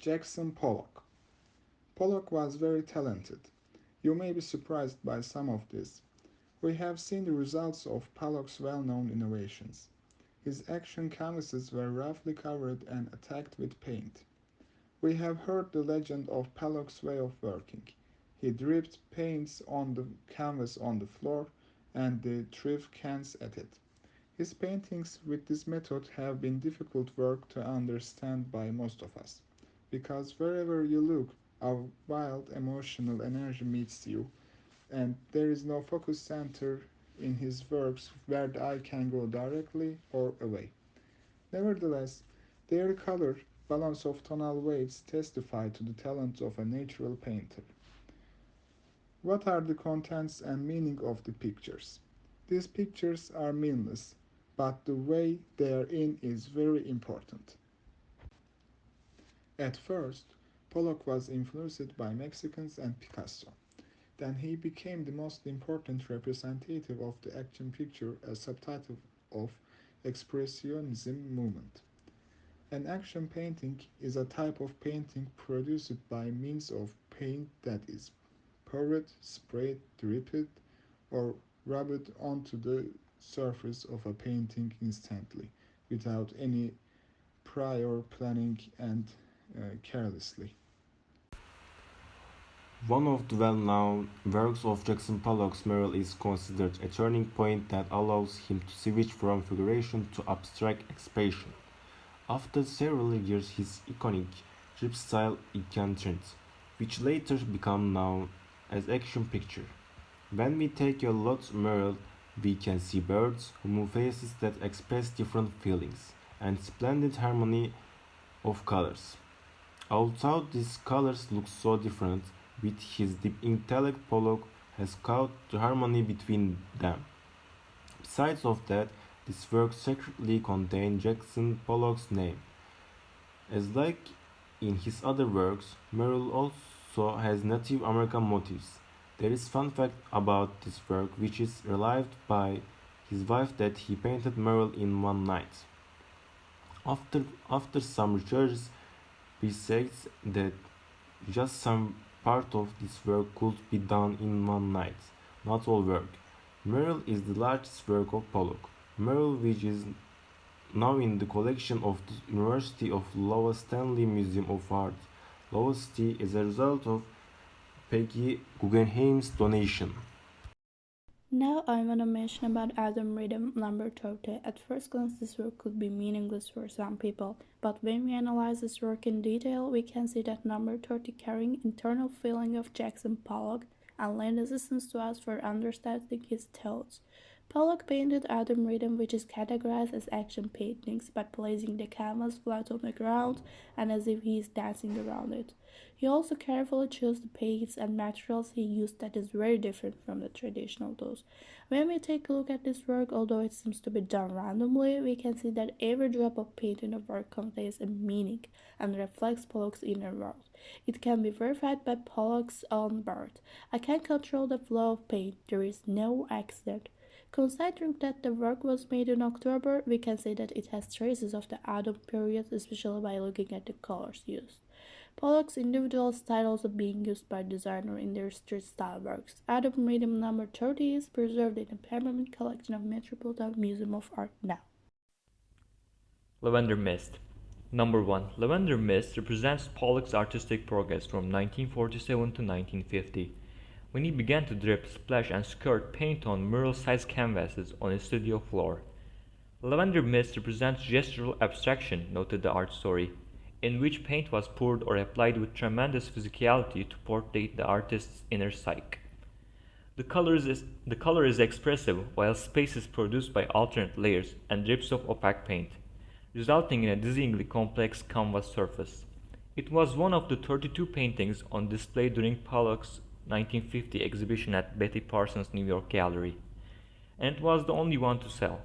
Jackson Pollock. Pollock was very talented. You may be surprised by some of this. We have seen the results of Pollock's well-known innovations. His action canvases were roughly covered and attacked with paint. We have heard the legend of Pollock's way of working. He dripped paints on the canvas on the floor and threw cans at it. His paintings with this method have been difficult work to understand by most of us, because wherever you look, a wild emotional energy meets you, and there is no focus center in his works where the eye can go directly or away. Nevertheless, their color, balance of tonal weights testify to the talent of a natural painter. What are the contents and meaning of the pictures? These pictures are meaningless, but the way they are in is very important. At first, Pollock was influenced by Mexicans and Picasso. Then he became the most important representative of the action picture, a subtype of Expressionism movement. An action painting is a type of painting produced by means of paint that is poured, sprayed, dripped, or rubbed onto the surface of a painting instantly, without any prior planning and carelessly. One of the well-known works of Jackson Pollock's mural is considered a turning point that allows him to switch from figuration to abstract expression. After several years, his iconic drip style entered, which later became known as action picture. When we take a lot mural, we can see birds, human faces that express different feelings, and splendid harmony of colors. Although these colors look so different, with his deep intellect Pollock has caught the harmony between them. Besides of that, this work secretly contains Jackson Pollock's name. As like in his other works, Merrill also has Native American motifs. There is fun fact about this work which is realized by his wife that he painted Merrill in one night. After some research, we say that just some part of this work could be done in one night, not all work. Merrill is the largest work of Pollock. Merrill, which is now in the collection of the University of Iowa Stanley Museum of Art, Iowa City, is a result of Peggy Guggenheim's donation. Now I want to mention about Adam Rhythm number 30. At first glance this work could be meaningless for some people, but when we analyze this work in detail, we can see that number 30 carrying internal feeling of Jackson Pollock and lend assistance to us for understanding his thoughts. Pollock painted Adam Rhythm, which is categorized as action paintings, by placing the canvas flat on the ground and as if he is dancing around it. He also carefully chose the paints and materials he used that is very different from the traditional tools. When we take a look at this work, although it seems to be done randomly, we can see that every drop of paint in the work contains a meaning and reflects Pollock's inner world. It can be verified by Pollock's own words. I can control the flow of paint. There is no accident. Considering that the work was made in October, we can say that it has traces of the autumn period, especially by looking at the colors used. Pollock's individual style also being used by designers in their street style works. Adam Rhythm number 30 is preserved in a permanent collection of Metropolitan Museum of Art now. Lavender Mist. Number 1. Lavender Mist represents Pollock's artistic progress from 1947 to 1950, when he began to drip, splash and squirt paint on mural-sized canvases on his studio floor. Lavender Mist represents gestural abstraction, noted the art story, in which paint was poured or applied with tremendous physicality to portray the artist's inner psyche. The color is expressive, while space is produced by alternate layers and drips of opaque paint, resulting in a dizzyingly complex canvas surface. It was one of the 32 paintings on display during Pollock's 1950 exhibition at Betty Parsons' New York Gallery, and it was the only one to sell.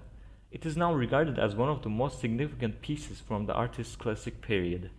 It is now regarded as one of the most significant pieces from the artist's classic period.